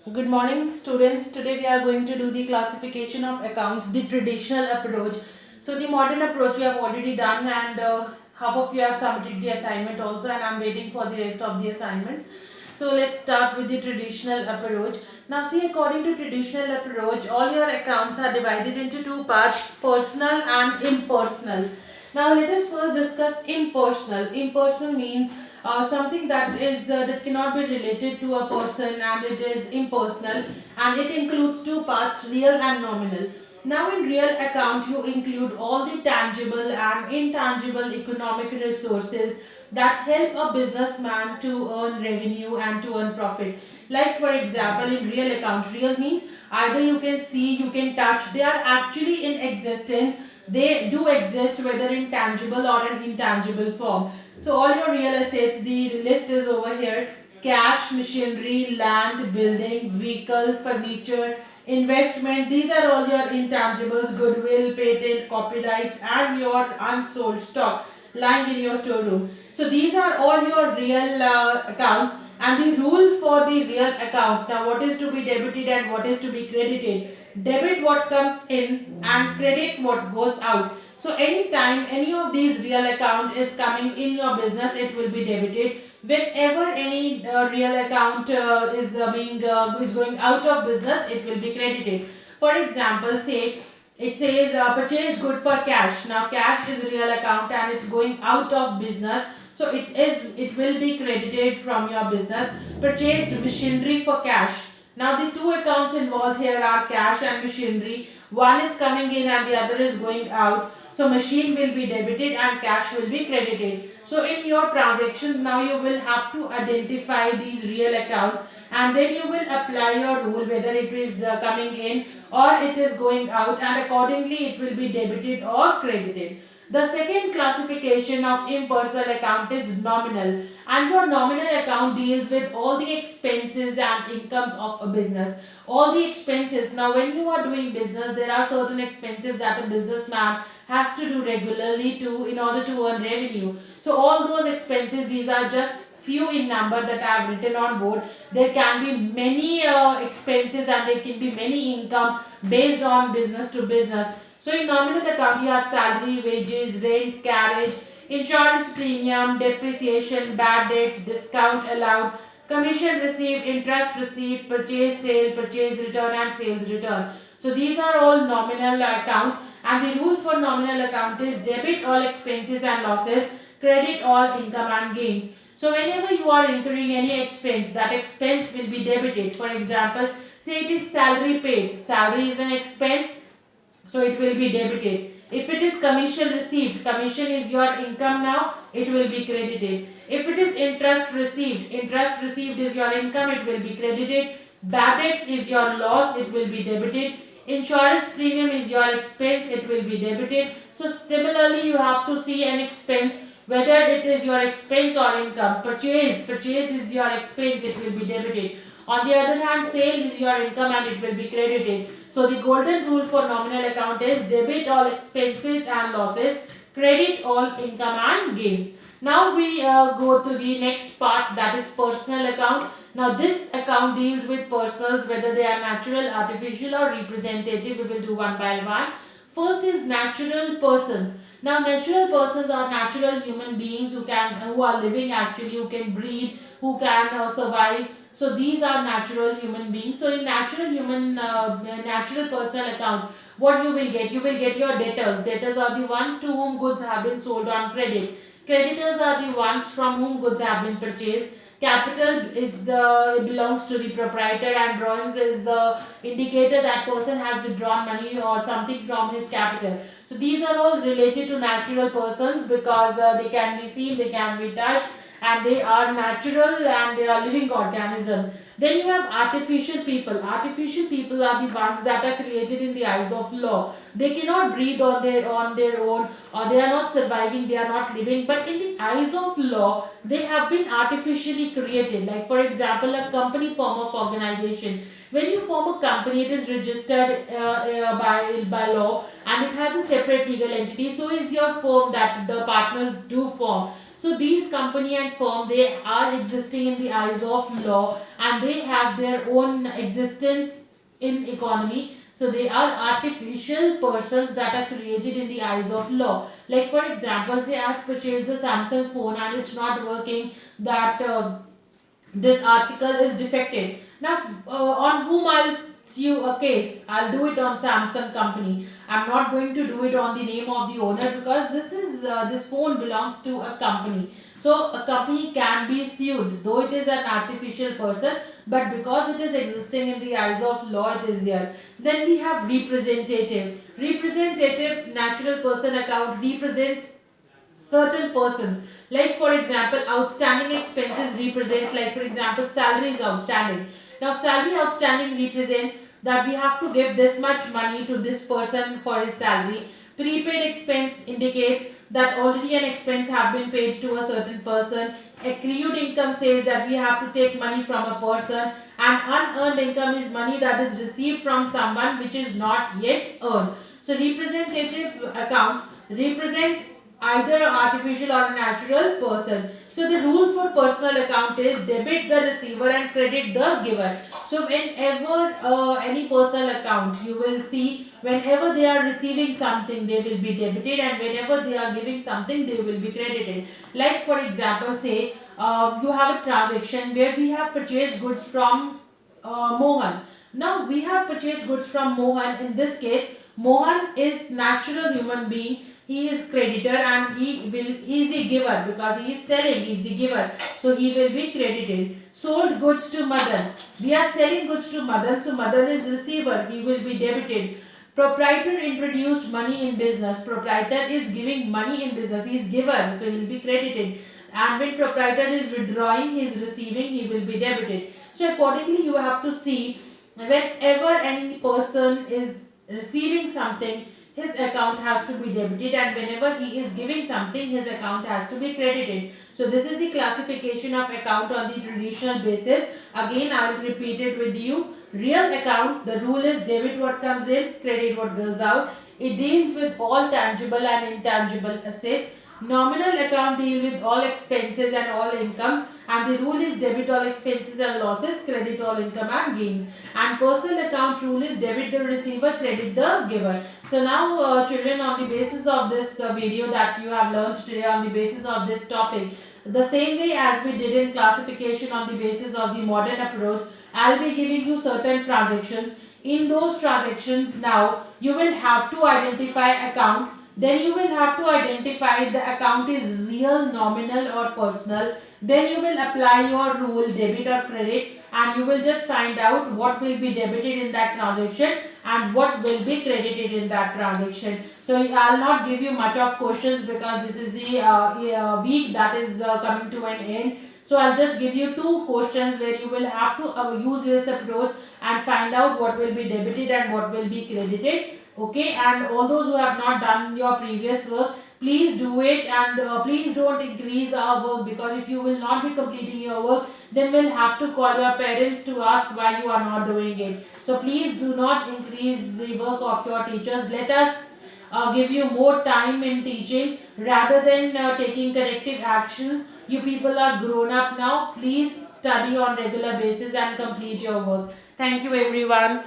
Good morning, students. Today we are going to do the classification of accounts, the traditional approach. So the modern approach we have already done, and half of you have submitted the assignment also, and I'm waiting for the rest of the assignments. So let's start with the traditional approach. Now see, according to traditional approach, all your accounts are divided into two parts, personal and impersonal. Now let us first discuss impersonal. Impersonal means something that cannot be related to a person, and it is impersonal, and it includes two parts, real and nominal. Now in real account you include all the tangible and intangible economic resources that help a businessman to earn revenue and to earn profit. Like for example, in real account, real means either you can see, you can touch, they are actually in existence, they do exist whether in tangible or an intangible form. So all your real assets, the list is over here: cash, machinery, land, building, vehicle, furniture, investment. These are all your intangibles: goodwill, patent, copyrights, and your unsold stock lying in your storeroom. So these are all your real accounts, and the rule for the real account. Now what is to be debited and what is to be credited? Debit what comes in and credit what goes out. So anytime any of these real account is coming in your business, it will be debited. Whenever any real account is going out of business, it will be credited. For example, say it says purchased good for cash. Now cash is real account and it's going out of business, so it will be credited from your business. Purchased machinery for cash. Now the two accounts involved here are cash and machinery. One is coming in and the other is going out. So machine will be debited and cash will be credited. So in your transactions now you will have to identify these real accounts, and then you will apply your rule whether it is coming in or it is going out, and accordingly it will be debited or credited. The second classification of impersonal account is nominal, and your nominal account deals with all the expenses and incomes of a business. All the expenses. Now when you are doing business, there are certain expenses that a businessman has to do regularly to in order to earn revenue. So all those expenses, these are just few in number that I have written on board. There can be many expenses and there can be many income based on business to business. So in nominal account you have salary, wages, rent, carriage, insurance premium, depreciation, bad debts, discount allowed, commission received, interest received, purchase return, and sales return. So these are all nominal account, and the rule for nominal account is debit all expenses and losses, credit all income and gains. So whenever you are incurring any expense, that expense will be debited. For example, say it is salary paid. Salary is an expense, so it will be debited. If it is commission received, commission is your income now, it will be credited. If it is interest received is your income, it will be credited. Bad debts is your loss, it will be debited. Insurance premium is your expense, it will be debited. So similarly you have to see an expense whether it is your expense or income. Purchase is your expense, it will be debited. On the other hand, sale is your income and it will be credited. So the golden rule for nominal account is debit all expenses and losses, credit all income and gains. Now we go to the next part, that is personal account. Now this account deals with personals, whether they are natural, artificial or representative. We will do one by one. First is natural persons. Now natural persons are natural human beings who are living actually, who can breathe, who can survive. So these are natural human beings. So in natural personal account, what you will get your debtors. Debtors are the ones to whom goods have been sold on credit. Creditors are the ones from whom goods have been purchased. Capital is the it belongs to the proprietor, and drawings is the indicator that person has withdrawn money or something from his capital. So these are all related to natural persons because they can be seen, they can be touched, and they are natural and they are living organisms. Then you have artificial people. Artificial people are the ones that are created in the eyes of law. They cannot breathe on their own, or they are not surviving, they are not living. But in the eyes of law, they have been artificially created. Like for example, a company form of organization. When you form a company, it is registered by law and it has a separate legal entity. So is your firm that the partners do form. So these company and firm, they are existing in the eyes of law, and they have their own existence in economy. So they are artificial persons that are created in the eyes of law. Like for example, say I've purchased a Samsung phone and it's not working, that this article is defective. Now, on whom I'll sue a case? I'll do it on Samsung company. I'm not going to do it on the name of the owner, because this phone belongs to a company. So a company can be sued, though it is an artificial person, but because it is existing in the eyes of law, it is there. Then we have representative. Representative natural person account represents certain persons. Like for example, outstanding expenses represent, like for example, salary is outstanding. Now salary outstanding represents that we have to give this much money to this person for his salary. Prepaid expense indicates that already an expense have been paid to a certain person. Accrued income says that we have to take money from a person, and unearned income is money that is received from someone which is not yet earned. So representative accounts represent either an artificial or a natural person. So the rule for personal account is debit the receiver and credit the giver. So whenever any personal account, you will see whenever they are receiving something, they will be debited, and whenever they are giving something, they will be credited. Like for example, say you have a transaction where we have purchased goods from Mohan. Now we have purchased goods from Mohan. In this case, Mohan is natural human being. He is creditor, and he is the giver, because he is selling. He is the giver, so he will be credited. Sold goods to Madan. We are selling goods to Madan, so Madan is receiver. He will be debited. Proprietor introduced money in business. Proprietor is giving money in business. He is giver, so he will be credited. And when proprietor is withdrawing, he is receiving. He will be debited. So accordingly, you have to see whenever any person is receiving something, his account has to be debited, and whenever he is giving something, his account has to be credited. So this is the classification of account on the traditional basis. Again, I will repeat it with you. Real account, the rule is debit what comes in, credit what goes out. It deals with all tangible and intangible assets. Nominal account deal with all expenses and all income, and the rule is debit all expenses and losses, credit all income and gains. And personal account rule is debit the receiver, credit the giver. So now children, on the basis of this video that you have learned today, on the basis of this topic, the same way as we did in classification on the basis of the modern approach, I'll be giving you certain transactions. In those transactions, now you will have to identify account, then you will have to identify the account is real, nominal or personal. Then you will apply your rule debit or credit, and you will just find out what will be debited in that transaction and what will be credited in that transaction. So I'll not give you much of questions, because this is the week that is coming to an end. So I'll just give you two questions where you will have to use this approach and find out what will be debited and what will be credited. Okay, and all those who have not done your previous work, please do it, and please don't increase our work, because if you will not be completing your work, then we'll have to call your parents to ask why you are not doing it. So please do not increase the work of your teachers. Let us give you more time in teaching rather than taking corrective actions. You people are grown up now. Please study on regular basis and complete your work. Thank you everyone.